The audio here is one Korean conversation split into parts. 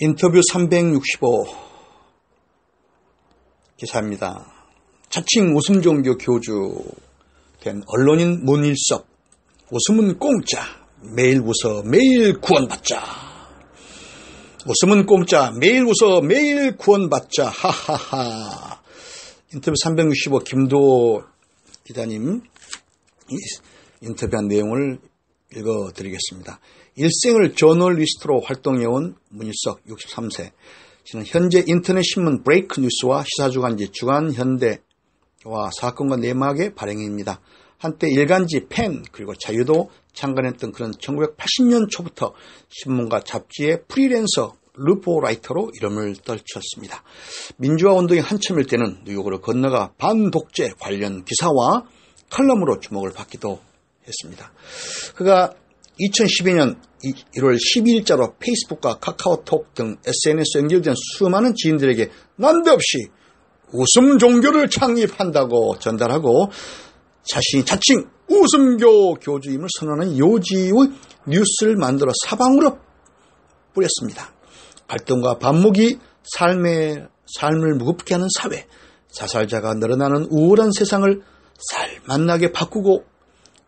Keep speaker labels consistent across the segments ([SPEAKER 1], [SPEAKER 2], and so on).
[SPEAKER 1] 인터뷰 365 기사입니다. 자칭 웃음종교 교주 된 언론인 문일석. 웃음은 공짜. 매일 웃어 매일 구원받자. 웃음은 공짜. 매일 웃어 매일 구원받자. 하하하. 인터뷰 365 김도 기자님 인터뷰한 내용을 읽어드리겠습니다. 일생을 저널리스트로 활동해온 문일석 63세. 저는 현재 인터넷 신문 브레이크 뉴스와 시사주간지 주간현대와 사건과 내막의 발행인입니다. 한때 일간지 펜 그리고 자유도 창간했던 그런 1980년 초부터 신문과 잡지의 프리랜서 루포라이터로 이름을 떨쳤습니다. 민주화 운동이 한참일 때는 뉴욕으로 건너가 반독재 관련 기사와 칼럼으로 주목을 받기도 했습니다. 그가 2012년 1월 12일자로 페이스북과 카카오톡 등 SNS에 연결된 수많은 지인들에게 난데없이 웃음 종교를 창립한다고 전달하고 자신이 자칭 웃음교 교주임을 선언하는 요지의 뉴스를 만들어 사방으로 뿌렸습니다. 갈등과 반목이 삶을 무겁게 하는 사회, 자살자가 늘어나는 우울한 세상을 살만나게 바꾸고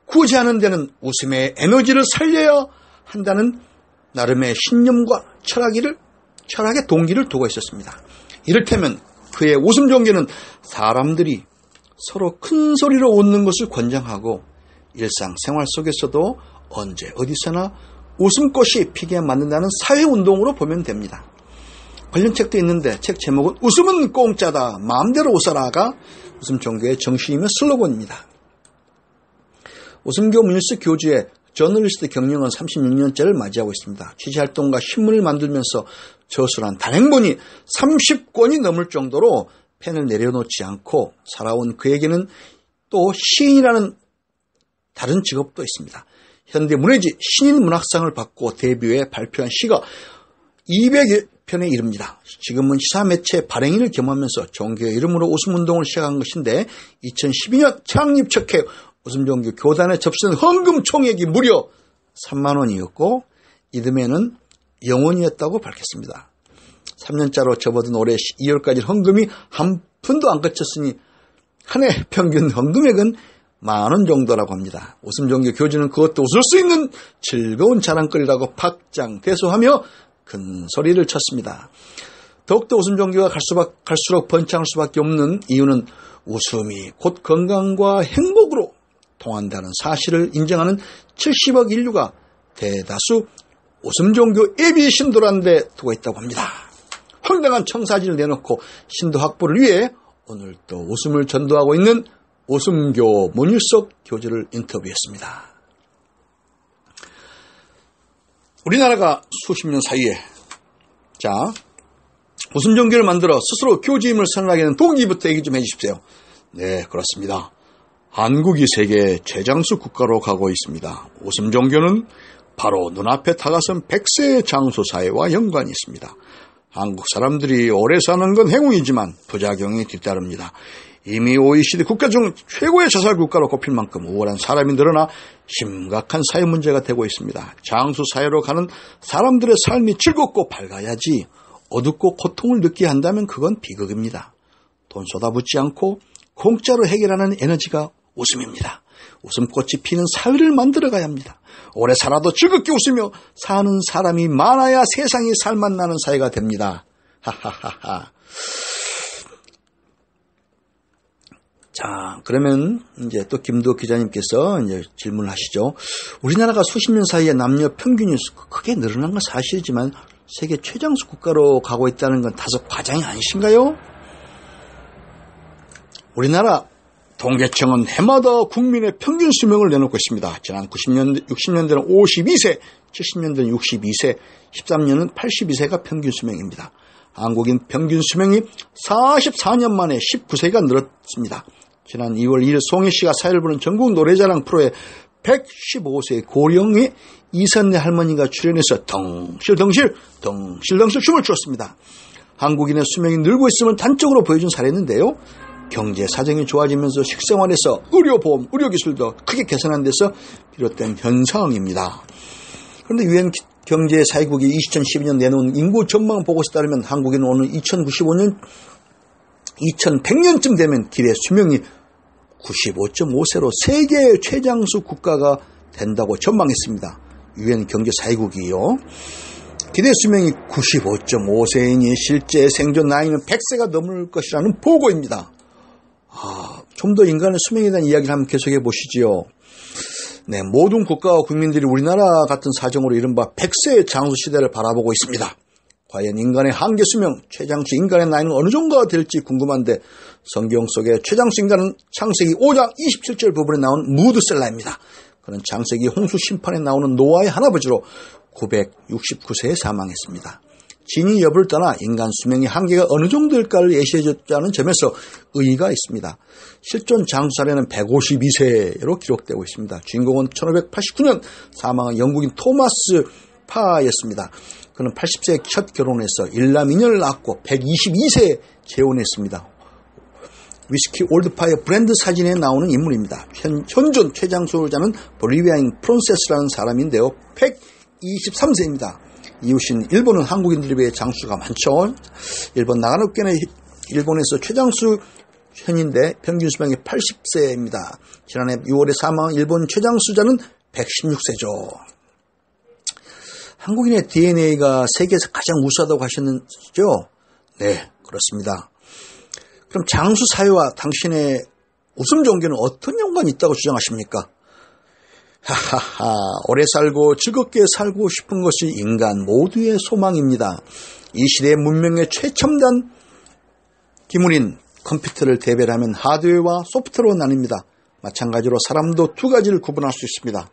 [SPEAKER 1] 구제하는 데는 웃음의 에너지를 살려야 한다는 나름의 신념과 철학의 동기를 두고 있었습니다. 이를테면 그의 웃음 종교는 사람들이 서로 큰 소리로 웃는 것을 권장하고 일상생활 속에서도 언제 어디서나 웃음꽃이 피게 만든다는 사회운동으로 보면 됩니다. 관련 책도 있는데 책 제목은 웃음은 공짜다 마음대로 웃어라가 웃음 종교의 정신이며 슬로건입니다. 웃음교 문일석 교주의 저널리스트 경력은 36년째를 맞이하고 있습니다. 취재활동과 신문을 만들면서 저술한 단행본이 30권이 넘을 정도로 펜을 내려놓지 않고 살아온 그에게는 또 시인이라는 다른 직업도 있습니다. 현대문예지 신인문학상을 받고 데뷔해 발표한 시가 200여 편에 이릅니다. 지금은 시사매체 발행인을 겸하면서 종교의 이름으로 웃음운동을 시작한 것인데 2012년 창립 첫해 웃음종교 교단에 접수된 헌금 총액이 무려 3만 원이었고 이듬해는 0원이었다고 밝혔습니다. 3년짜로 접어든 올해 2월까지 헌금이 한 푼도 안 거쳤으니 한 해 평균 헌금액은 10,000원 정도라고 합니다. 웃음종교 교주는 그것도 웃을 수 있는 즐거운 자랑거리라고 박장대소하며 큰 소리를 쳤습니다. 더욱더 웃음종교가 갈수록 번창할 수밖에 없는 이유는 웃음이 곧 건강과 행복으로 통한다는 사실을 인정하는 70억 인류가 대다수 웃음종교 예비 신도라는 데 두고 있다고 합니다. 황당한 청사진을 내놓고 신도 확보를 위해 오늘 또 웃음을 전도하고 있는 웃음교 문일석 교주를 인터뷰했습니다. 우리나라가 수십 년 사이에 웃음종교를 만들어 스스로 교주임을 선언하게 된 동기부터 얘기 좀 해주십시오. 네, 그렇습니다. 한국이 세계 최장수 국가로 가고 있습니다. 웃음종교는 바로 눈앞에 다가선 100세 장수사회와 연관이 있습니다. 한국 사람들이 오래 사는 건 행운이지만 부작용이 뒤따릅니다. 이미 OECD 국가 중 최고의 자살 국가로 꼽힐 만큼 우월한 사람이 늘어나 심각한 사회 문제가 되고 있습니다. 장수사회로 가는 사람들의 삶이 즐겁고 밝아야지 어둡고 고통을 느끼게 한다면 그건 비극입니다. 돈 쏟아붓지 않고 공짜로 해결하는 에너지가 웃음입니다. 웃음꽃이 피는 사회를 만들어가야 합니다. 오래 살아도 즐겁게 웃으며 사는 사람이 많아야 세상이 살맛나는 사회가 됩니다. 하하하하. 자, 그러면 이제 또 김도 기자님께서 이제 질문을 하시죠. 우리나라가 수십 년 사이에 남녀 평균이 크게 늘어난 건 사실이지만 세계 최장수 국가로 가고 있다는 건 다소 과장이 아니신가요? 우리나라 통계청은 해마다 국민의 평균 수명을 내놓고 있습니다. 지난 60년대는 52세, 70년대는 62세, 13년은 82세가 평균 수명입니다. 한국인 평균 수명이 44년 만에 19세가 늘었습니다. 지난 2월 2일 송혜 씨가 사회를 보는 전국 노래자랑 프로에 115세의 고령의 이선내 할머니가 출연해서 덩실덩실 춤을 추었습니다. 한국인의 수명이 늘고 있음을 단적으로 보여준 사례인데요. 경제 사정이 좋아지면서 식생활에서 의료보험, 의료기술도 크게 개선한 데서 비롯된 현상입니다. 그런데 유엔 경제사회국이 2012년 내놓은 인구 전망 보고서에 따르면 한국인은 오늘 2095년, 2100년쯤 되면 기대 수명이 95.5세로 세계 최장수 국가가 된다고 전망했습니다. 유엔 경제사회국이요. 기대 수명이 95.5세이니 실제 생존 나이는 100세가 넘을 것이라는 보고입니다. 좀 더 인간의 수명에 대한 이야기를 한번 계속해 보시지요. 네, 모든 국가와 국민들이 우리나라 같은 사정으로 이른바 100세의 장수 시대를 바라보고 있습니다. 과연 인간의 한계 수명, 최장수 인간의 나이는 어느 정도가 될지 궁금한데 성경 속의 최장수 인간은 창세기 5장 27절 부분에 나온 무드셀라입니다. 그는 창세기 홍수 심판에 나오는 노아의 할아버지로 969세에 사망했습니다. 진위 여부를 떠나 인간 수명의 한계가 어느 정도일까를 예시해줬다는 점에서 의의가 있습니다. 실존 장수 사례는 152세로 기록되고 있습니다. 주인공은 1589년 사망한 영국인 토마스 파였습니다. 그는 80세에 첫 결혼해서 일남 2년을 낳고 122세에 재혼했습니다. 위스키 올드파의 브랜드 사진에 나오는 인물입니다. 현존 최장수자는 볼리비아인 프론세스라는 사람인데요. 123세입니다. 이웃인 일본은 한국인들에 비해 장수가 많죠. 일본 나가노께는 일본에서 최장수 현인데 평균 수명이 80세입니다. 지난해 6월에 사망한 일본 최장수자는 116세죠. 한국인의 DNA가 세계에서 가장 우수하다고 하셨는지요? 네, 그렇습니다. 그럼 장수 사회와 당신의 웃음 종교는 어떤 연관이 있다고 주장하십니까? 하하하, 오래 살고 즐겁게 살고 싶은 것이 인간 모두의 소망입니다. 이 시대의 문명의 최첨단 기물인 컴퓨터를 대별하면 하드웨어와 소프트웨어로 나뉩니다. 마찬가지로 사람도 두 가지를 구분할 수 있습니다.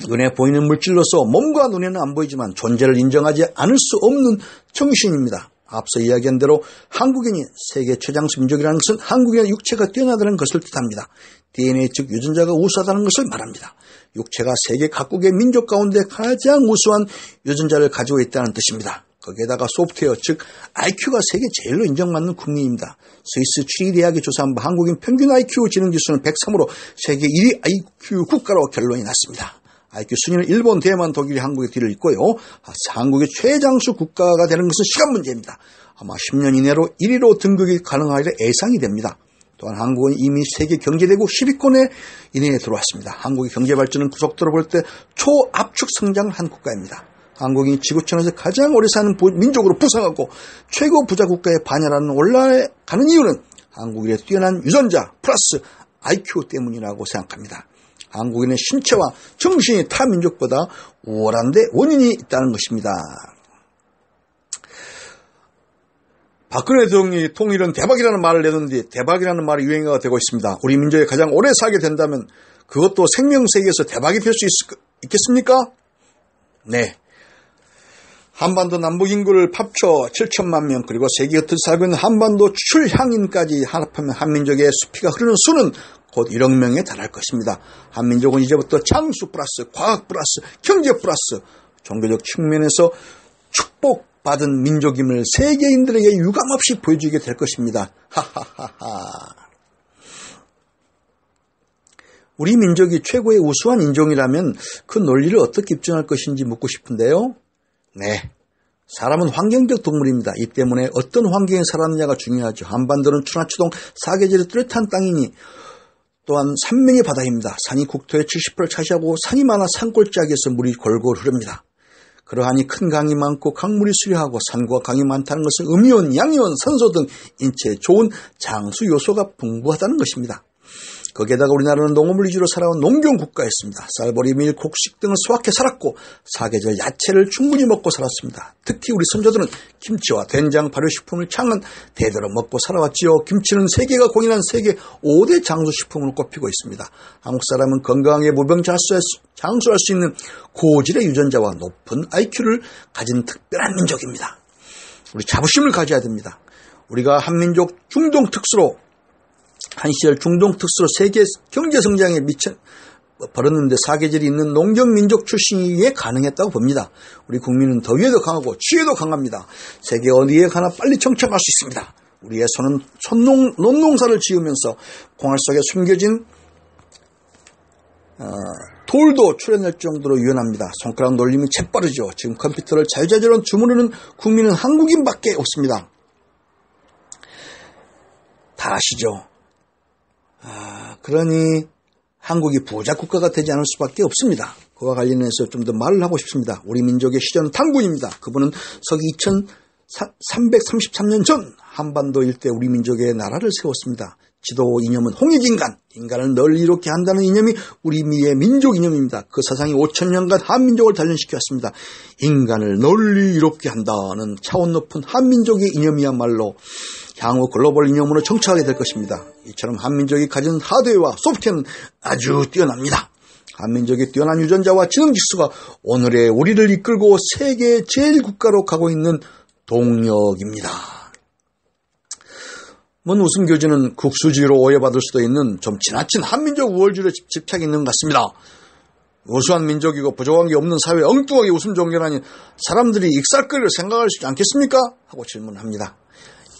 [SPEAKER 1] 눈에 보이는 물질로서 몸과 눈에는 안 보이지만 존재를 인정하지 않을 수 없는 정신입니다. 앞서 이야기한 대로 한국인이 세계 최장수 민족이라는 것은 한국인의 육체가 뛰어나다는 것을 뜻합니다. DNA 즉 유전자가 우수하다는 것을 말합니다. 육체가 세계 각국의 민족 가운데 가장 우수한 유전자를 가지고 있다는 뜻입니다. 거기에다가 소프트웨어 즉 IQ가 세계 제일로 인정받는 국민입니다. 스위스 추리대학이 조사한 바 한국인 평균 IQ 지능지수는 103으로 세계 1위 IQ 국가로 결론이 났습니다. IQ 순위는 일본, 대만, 독일이 한국의 뒤를 잇고요. 한국의 최장수 국가가 되는 것은 시간 문제입니다. 아마 10년 이내로 1위로 등극이 가능하리라 예상이 됩니다. 또한 한국은 이미 세계 경제대국 10위권에 이내에 들어왔습니다. 한국의 경제 발전은 구속도로 볼 때 초압축 성장을 한 국가입니다. 한국이 지구촌에서 가장 오래 사는 민족으로 부상하고 최고 부자 국가에 반열하는 올라가는 이유는 한국인의 뛰어난 유전자 플러스 IQ 때문이라고 생각합니다. 한국인의 신체와 정신이 타 민족보다 우월한 데 원인이 있다는 것입니다. 박근혜 대통령이 통일은 대박이라는 말을 내던데 대박이라는 말이 유행어가 되고 있습니다. 우리 민족이 가장 오래 살게 된다면 그것도 생명세계에서 대박이 될 수 있겠습니까? 네. 한반도 남북 인구를 합쳐 7천만 명 그리고 세계 겉을 살고 있는 한반도 출향인까지 합하면 한민족의 수피가 흐르는 수는 곧 1억 명에 달할 것입니다. 한민족은 이제부터 장수 플러스 과학 플러스 경제 플러스 종교적 측면에서 축복받은 민족임을 세계인들에게 유감없이 보여주게 될 것입니다. 하하하하. 우리 민족이 최고의 우수한 인종이라면 그 논리를 어떻게 입증할 것인지 묻고 싶은데요. 네. 사람은 환경적 동물입니다. 이 때문에 어떤 환경에 살았느냐가 중요하죠. 한반도는 추나추동 사계절이 뚜렷한 땅이니 또한 산맥의 바다입니다. 산이 국토의 70%를 차지하고 산이 많아 산골짜기에서 물이 골골 흐릅니다. 그러하니 큰 강이 많고 강물이 수려하고 산과 강이 많다는 것은 음이온, 양이온, 산소 등 인체에 좋은 장수 요소가 풍부하다는 것입니다. 거기에다가 우리나라는 농업을 위주로 살아온 농경 국가였습니다. 쌀보리, 밀, 곡식 등을 수확해 살았고 사계절 야채를 충분히 먹고 살았습니다. 특히 우리 선조들은 김치와 된장, 발효식품을 창은 대대로 먹고 살아왔지요. 김치는 세계가 공인한 세계 5대 장수식품으로 꼽히고 있습니다. 한국 사람은 건강하게 무병장수할 수 있는 고질의 유전자와 높은 IQ를 가진 특별한 민족입니다. 우리 자부심을 가져야 됩니다. 우리가 한민족 중동 특수로 한 시절 중동 특수로 세계 경제 성장에 벌었는데 사계절이 있는 농경민족 출신이기에 가능했다고 봅니다. 우리 국민은 더위에도 강하고 추위에도 강합니다. 세계 어디에 가나 빨리 정착할 수 있습니다. 우리의 손은 논농사를 지으면서 공할 속에 숨겨진 돌도 출연할 정도로 유연합니다. 손가락 놀림이 재빠르죠. 지금 컴퓨터를 자유자재로 주무르는 국민은 한국인밖에 없습니다. 다 아시죠? 그러니 한국이 부자 국가가 되지 않을 수밖에 없습니다. 그와 관련해서 좀 더 말을 하고 싶습니다. 우리 민족의 시조는 당군입니다. 그분은 서기 2333년 전 한반도 일대 우리 민족의 나라를 세웠습니다. 지도 이념은 홍익인간, 인간을 널리 이롭게 한다는 이념이 우리 미의 민족 이념입니다. 그 사상이 5000년간 한민족을 단련시켰습니다. 인간을 널리 이롭게 한다는 차원 높은 한민족의 이념이야말로 향후 글로벌 이념으로 정착하게 될 것입니다. 이처럼 한민족이 가진 하드웨어와 소프트웨어는 아주 뛰어납니다. 한민족의 뛰어난 유전자와 지능지수가 오늘의 우리를 이끌고 세계 제1국가로 가고 있는 동력입니다. 웃음교지는 국수주의로 오해받을 수도 있는 좀 지나친 한민족 우월주의에 집착이 있는 것 같습니다. 우수한 민족이고 부족한 게 없는 사회에 엉뚱하게 웃음 종교라니 사람들이 익살거리를 생각할 수 있지 않겠습니까? 하고 질문합니다.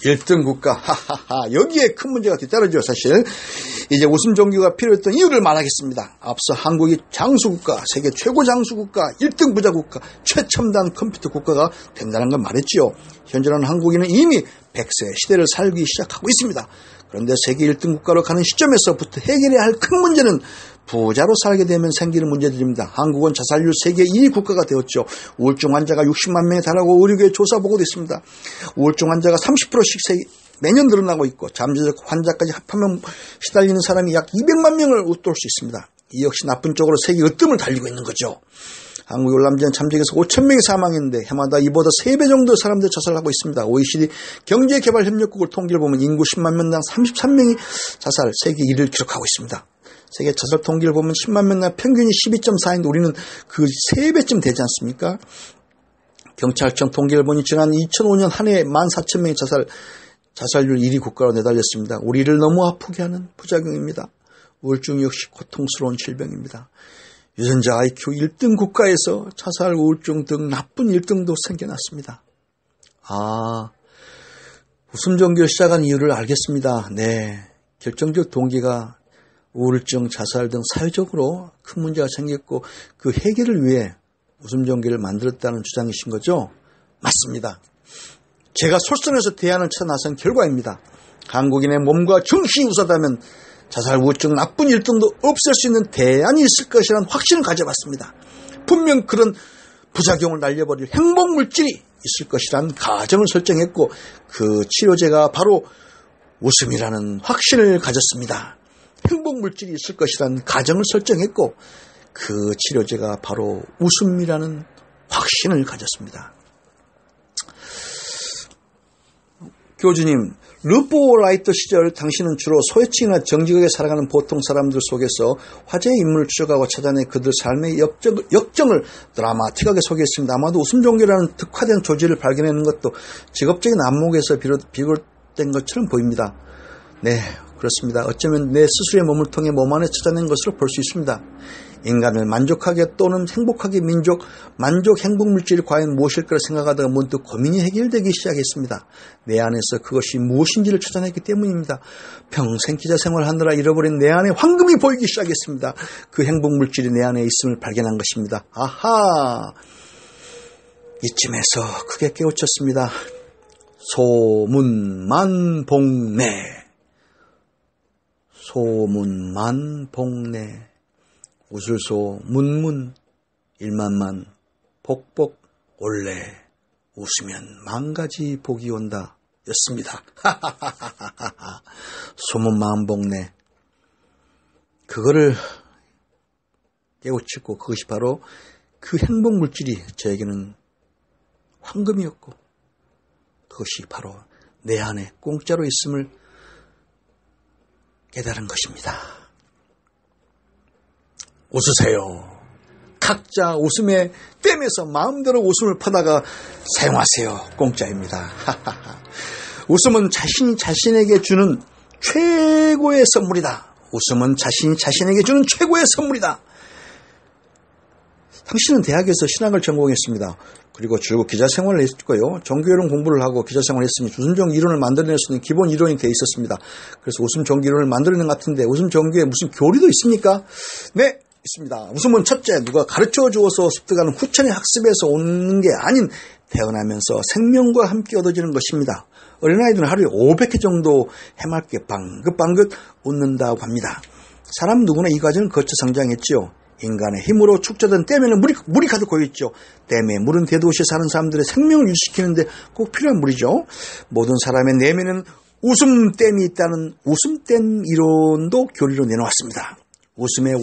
[SPEAKER 1] 1등 국가, 하하하, 여기에 큰 문제가 뒤따르죠. 사실 이제 웃음 종교가 필요했던 이유를 말하겠습니다. 앞서 한국이 장수국가, 세계 최고 장수국가, 1등 부자국가, 최첨단 컴퓨터 국가가 된다는 걸 말했지요. 현재는 한국인은 이미 100세 시대를 살기 시작하고 있습니다. 그런데 세계 1등 국가로 가는 시점에서부터 해결해야 할 큰 문제는 부자로 살게 되면 생기는 문제들입니다. 한국은 자살률 세계 2위 국가가 되었죠. 우울증 환자가 60만 명에 달하고 의료계에 조사 보고도 있습니다. 우울증 환자가 30%씩 매년 늘어나고 있고 잠재적 환자까지 합하면 시달리는 사람이 약 200만 명을 웃돌 수 있습니다. 이 역시 나쁜 쪽으로 세계 으뜸을 달리고 있는 거죠. 한국 열람전 참전에서 5,000명이 사망했는데 해마다 이보다 3배 정도 사람들이 자살하고 있습니다. OECD 경제개발협력국을 통계를 보면 인구 10만 명당 33명이 자살, 세계 1위를 기록하고 있습니다. 세계 자살 통계를 보면 10만 명당 평균이 12.4인데 우리는 그 3배쯤 되지 않습니까? 경찰청 통계를 보니 지난 2005년 한 해에 14,000명이 자살률 1위 국가로 내달렸습니다. 우리를 너무 아프게 하는 부작용입니다. 우울증 역시 고통스러운 질병입니다. 유전자 IQ 1등 국가에서 자살, 우울증 등 나쁜 1등도 생겨났습니다. 웃음 종교를 시작한 이유를 알겠습니다. 네, 결정적 동기가 우울증, 자살 등 사회적으로 큰 문제가 생겼고 그 해결을 위해 웃음 종교를 만들었다는 주장이신 거죠? 맞습니다. 제가 솔선해서 대안을 찾아 나선 결과입니다. 한국인의 몸과 정신이 우수하다면 자살, 우울증, 나쁜 1등도 없앨 수 있는 대안이 있을 것이라는 확신을 가져봤습니다. 분명 그런 부작용을 날려버릴 행복물질이 있을 것이라는 가정을 설정했고 그 치료제가 바로 웃음이라는 확신을 가졌습니다. 행복물질이 있을 것이라는 가정을 설정했고 그 치료제가 바로 웃음이라는 확신을 가졌습니다. 교주님, 루포라이터 시절 당신은 주로 소외층이나 정직하게 살아가는 보통 사람들 속에서 화제의 인물을 추적하고 찾아내 그들 삶의 역정을 드라마틱하게 소개했습니다. 아마도 웃음 종교라는 특화된 조직을 발견하는 것도 직업적인 안목에서 비롯된 것처럼 보입니다. 네, 그렇습니다. 어쩌면 내 스스로의 몸을 통해 몸 안에 찾아낸 것으로 볼 수 있습니다. 인간을 만족하게 또는 행복하게 만족 행복물질이 과연 무엇일까 생각하다가 문득 고민이 해결되기 시작했습니다. 내 안에서 그것이 무엇인지를 찾아냈기 때문입니다. 평생 기자생활하느라 잃어버린 내 안에 황금이 보이기 시작했습니다. 그 행복물질이 내 안에 있음을 발견한 것입니다. 아하! 이쯤에서 크게 깨우쳤습니다. 소문만복내. 소문만복내. 우술소 문문 일만만 복복 올래 웃으면 만가지 복이 온다 였습니다. 소문만복내. 그거를 깨우치고 그것이 바로 그 행복물질이 저에게는 황금이었고 그것이 바로 내 안에 공짜로 있음을 깨달은 것입니다. 웃으세요. 각자 웃음의 댐에서 마음대로 웃음을 퍼다가 사용하세요. 공짜입니다. 웃음은 자신이 자신에게 주는 최고의 선물이다. 웃음은 자신이 자신에게 주는 최고의 선물이다. 당신은 대학에서 신학을 전공했습니다. 그리고 줄곧 기자생활을 했고요. 종교이론 공부를 하고 기자생활을 했으니 웃음종교 이론을 만들어낼 수 있는 기본 이론이 되어 있었습니다. 그래서 웃음종교 이론을 만들어낸 것 같은데 웃음종교에 무슨 교리도 있습니까? 네, 있습니다. 웃음은 첫째, 누가 가르쳐 주어서 습득하는 후천의 학습에서 오는 게 아닌 태어나면서 생명과 함께 얻어지는 것입니다. 어린아이들은 하루에 500회 정도 해맑게 방긋방긋 웃는다고 합니다. 사람 누구나 이 과정을 거쳐 성장했지요. 인간의 힘으로 축적된 댐에는 물이 가득 고여있죠. 댐에 물은 대도시에 사는 사람들의 생명을 유지시키는데 꼭 필요한 물이죠. 모든 사람의 내면에는 웃음댐이 있다는 웃음댐 이론도 교리로 내놓았습니다. 웃음의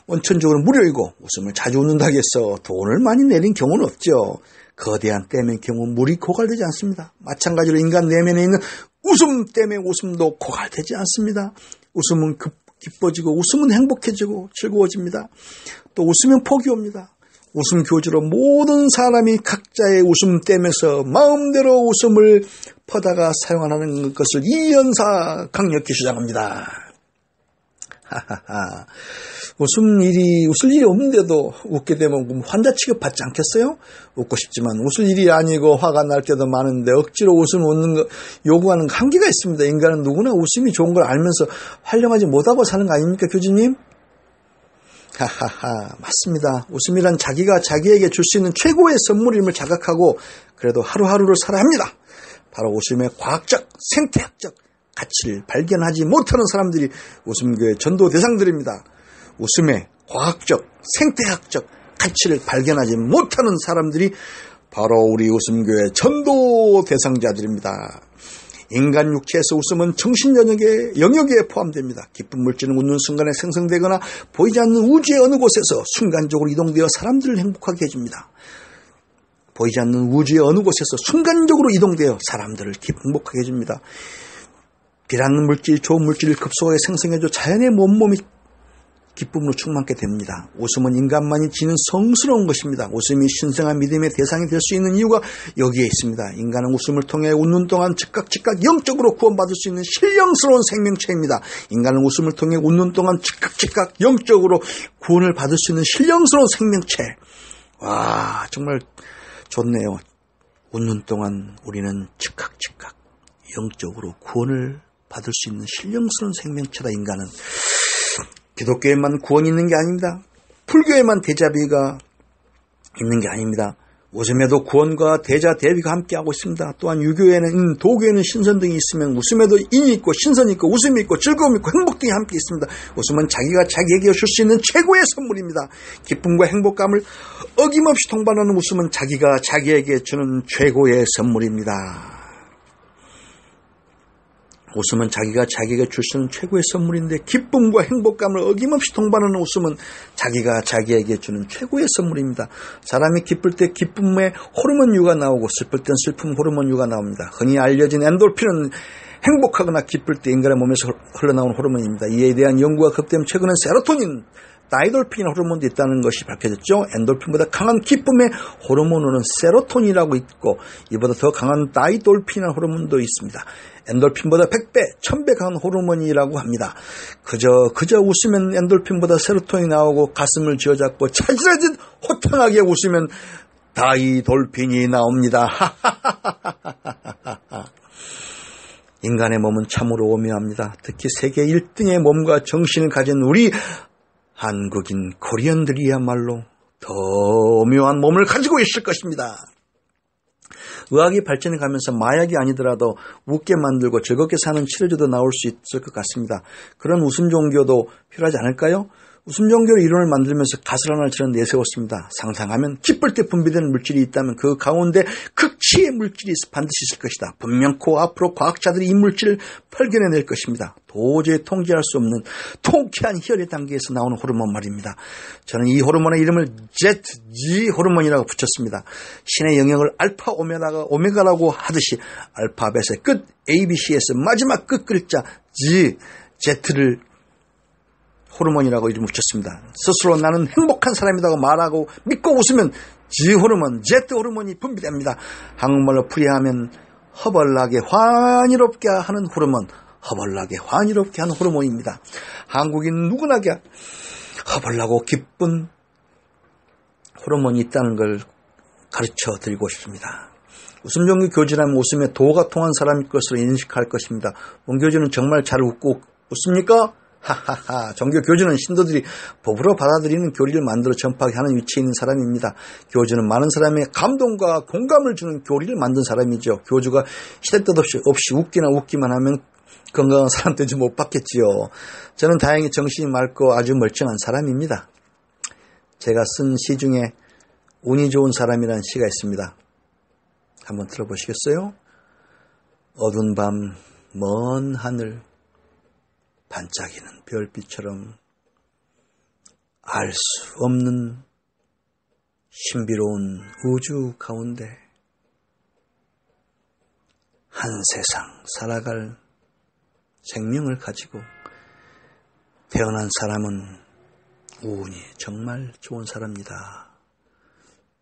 [SPEAKER 1] 원천적으로 무료이고 웃음을 자주 웃는다고 해서 돈을 많이 내린 경우는 없죠. 거대한 댐의 경우 물이 고갈되지 않습니다. 마찬가지로 인간 내면에 있는 웃음댐의 웃음도 고갈되지 않습니다. 웃음은 기뻐지고 웃으면 행복해지고 즐거워집니다. 또 웃으면 복이 옵니다. 웃음 교주로 모든 사람이 각자의 웃음댐에서 마음대로 웃음을 퍼다가 사용하는 것을 이연사 강력히 주장합니다. 하하하. 웃을 일이 없는데도 웃게 되면 환자 취급받지 않겠어요? 웃고 싶지만 웃을 일이 아니고 화가 날 때도 많은데 억지로 웃는 거 요구하는 한계가 있습니다. 인간은 누구나 웃음이 좋은 걸 알면서 활용하지 못하고 사는 거 아닙니까, 교주님? 하하하, 맞습니다. 웃음이란 자기가 자기에게 줄 수 있는 최고의 선물임을 자각하고 그래도 하루하루를 살아야 합니다. 바로 웃음의 과학적, 생태학적 가치를 발견하지 못하는 사람들이 웃음교의 전도 대상들입니다. 웃음의 과학적, 생태학적 가치를 발견하지 못하는 사람들이 바로 우리 웃음교의 전도 대상자들입니다. 인간 육체에서 웃음은 정신 영역에 포함됩니다. 기쁜 물질은 웃는 순간에 생성되거나 보이지 않는 우주의 어느 곳에서 순간적으로 이동되어 사람들을 행복하게 해줍니다. 보이지 않는 우주의 어느 곳에서 순간적으로 이동되어 사람들을 행복하게 해줍니다. 비라는 물질, 좋은 물질을 급속하게 생성해줘 자연의 몸이 기쁨으로 충만하게 됩니다. 웃음은 인간만이 지닌 성스러운 것입니다. 웃음이 신성한 믿음의 대상이 될 수 있는 이유가 여기에 있습니다. 인간은 웃음을 통해 웃는 동안 즉각 영적으로 구원받을 수 있는 신령스러운 생명체입니다. 인간은 웃음을 통해 웃는 동안 즉각 영적으로 구원을 받을 수 있는 신령스러운 생명체. 와, 정말 좋네요. 웃는 동안 우리는 즉각 영적으로 구원을 받을 수 있는 신령스러운 생명체다. 인간은 기독교에만 구원이 있는 게 아닙니다. 불교에만 대자비가 있는 게 아닙니다. 웃음에도 구원과 대자 대비가 함께하고 있습니다. 또한 유교에는 도교에는 신선 등이 있으면 웃음에도 인이 있고 신선이 있고 웃음이 있고 즐거움이 있고 행복 등이 함께 있습니다. 웃음은 자기가 자기에게 줄 수 있는 최고의 선물입니다. 기쁨과 행복감을 어김없이 동반하는 웃음은 자기가 자기에게 주는 최고의 선물입니다. 웃음은 자기가 자기에게 줄 수 있는 최고의 선물인데 기쁨과 행복감을 어김없이 동반하는 웃음은 자기가 자기에게 주는 최고의 선물입니다. 사람이 기쁠 때 기쁨의 호르몬류가 나오고 슬플 땐 슬픔 호르몬류가 나옵니다. 흔히 알려진 엔돌핀은 행복하거나 기쁠 때 인간의 몸에서 흘러나오는 호르몬입니다. 이에 대한 연구가 급되면 최근엔 세로토닌, 다이돌핀 호르몬도 있다는 것이 밝혀졌죠. 엔돌핀보다 강한 기쁨의 호르몬은 세로토닌이라고 있고 이보다 더 강한 다이돌핀 호르몬도 있습니다. 엔돌핀보다 100배, 1000배 강한 호르몬이라고 합니다. 그저 웃으면 엔돌핀보다 세로토닌이 나오고 가슴을 쥐어잡고 차지라듯 호탕하게 웃으면 다이돌핀이 나옵니다. 인간의 몸은 참으로 오묘합니다. 특히 세계 1등의 몸과 정신을 가진 우리 한국인 코리안들이야말로 더 오묘한 몸을 가지고 있을 것입니다. 의학이 발전해 가면서 마약이 아니더라도 웃게 만들고 즐겁게 사는 치료제도 나올 수 있을 것 같습니다. 그런 웃음 종교도 필요하지 않을까요? 웃음 종교로 이론을 만들면서 가설 하나를 저는 내세웠습니다. 상상하면 기쁠 때 분비되는 물질이 있다면 그 가운데 극치의 물질이 반드시 있을 것이다. 분명코 앞으로 과학자들이 이 물질을 발견해낼 것입니다. 도저히 통제할 수 없는 통쾌한 희열의 단계에서 나오는 호르몬 말입니다. 저는 이 호르몬의 이름을 ZG 호르몬이라고 붙였습니다. 신의 영역을 알파 오메가라고 하듯이 알파벳의 끝 ABC에서 마지막 끝 글자 Z를 호르몬이라고 이름을 붙였습니다. 스스로 나는 행복한 사람이라고 말하고 믿고 웃으면 G 호르몬, Z 호르몬이 분비됩니다. 한국말로 풀이하면 허벌나게 환희롭게 하는 호르몬, 허벌나게 환희롭게 하는 호르몬입니다. 한국인 누구나게 허벌나고 기쁜 호르몬이 있다는 걸 가르쳐 드리고 싶습니다. 웃음 종교 교주라면 웃음에 도가 통한 사람일 것으로 인식할 것입니다. 문 교주는 정말 잘 웃고 웃습니까? 하하하. 종교 교주는 신도들이 법으로 받아들이는 교리를 만들어 전파하게 하는 위치에 있는 사람입니다. 교주는 많은 사람의 감동과 공감을 주는 교리를 만든 사람이죠. 교주가 시대뜻 없이 웃기만 하면 건강한 사람 되지 못 받겠지요. 저는 다행히 정신이 맑고 아주 멀쩡한 사람입니다. 제가 쓴 시 중에 운이 좋은 사람이라는 시가 있습니다. 한번 들어보시겠어요? 어두운 밤 먼 하늘 반짝이는 별빛처럼 알 수 없는 신비로운 우주 가운데 한 세상 살아갈 생명을 가지고 태어난 사람은 운이 정말 좋은 사람이다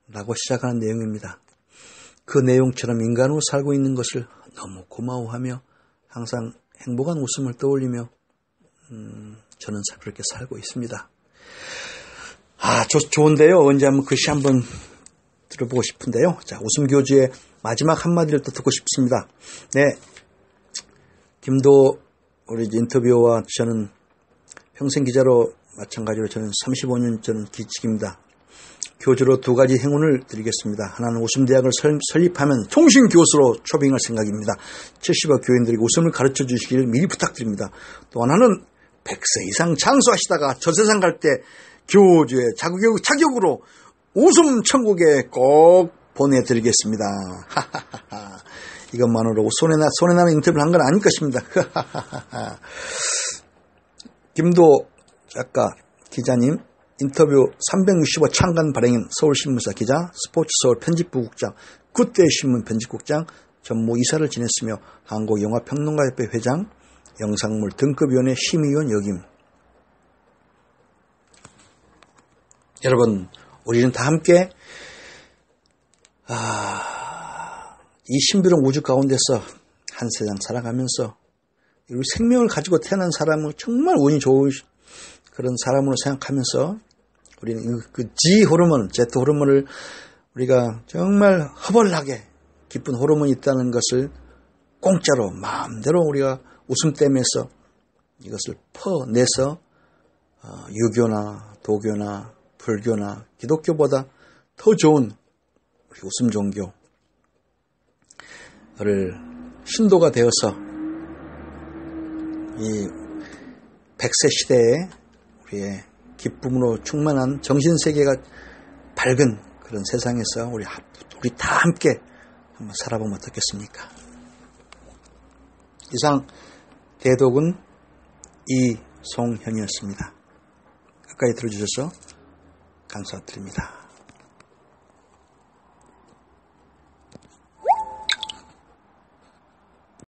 [SPEAKER 1] 라고 시작하는 내용입니다. 그 내용처럼 인간으로 살고 있는 것을 너무 고마워하며 항상 행복한 웃음을 떠올리며 저는 그렇게 살고 있습니다. 좋은데요. 언제 한번 그 시 한번 들어보고 싶은데요. 자, 웃음교주의 마지막 한마디를 또 듣고 싶습니다. 네, 김도 우리 인터뷰와 저는 평생 기자로 마찬가지로 저는 35년 저는 기직입니다. 교주로 두 가지 행운을 드리겠습니다. 하나는 웃음대학을 설립하면 통신교수로 초빙할 생각입니다. 70여 교인들에게 웃음을 가르쳐 주시기를 미리 부탁드립니다. 또 하나는 100세 이상 장수하시다가 저 세상 갈 때 교주의 자격으로 웃음 천국에 꼭 보내드리겠습니다. 이것만으로 손에 나는 인터뷰를 한 건 아닐 것입니다. 김도 작가 기자님 인터뷰 365 창간 발행인 서울신문사 기자, 스포츠서울 편집부국장, 굿데이신문 편집국장, 전무 이사를 지냈으며 한국영화평론가협회 회장, 영상물 등급위원회 심의위원 역임. 여러분, 우리는 다 함께 이 신비로운 우주 가운데서 한 세상 살아가면서 우리 생명을 가지고 태어난 사람은 정말 운이 좋은 그런 사람으로 생각하면서 우리는 그 G 호르몬, Z 호르몬을 우리가 정말 허벌나게 기쁜 호르몬이 있다는 것을 공짜로 마음대로 우리가 웃음 떼면서 이것을 퍼내서 유교나 도교나 불교나 기독교보다 더 좋은 우리 웃음 종교를 신도가 되어서 이 100세 시대에 우리의 기쁨으로 충만한 정신세계가 밝은 그런 세상에서 우리 다 함께 한번 살아보면 어떻겠습니까? 이상 대독은 이송현이었습니다. 끝까지 들어주셔서 감사드립니다.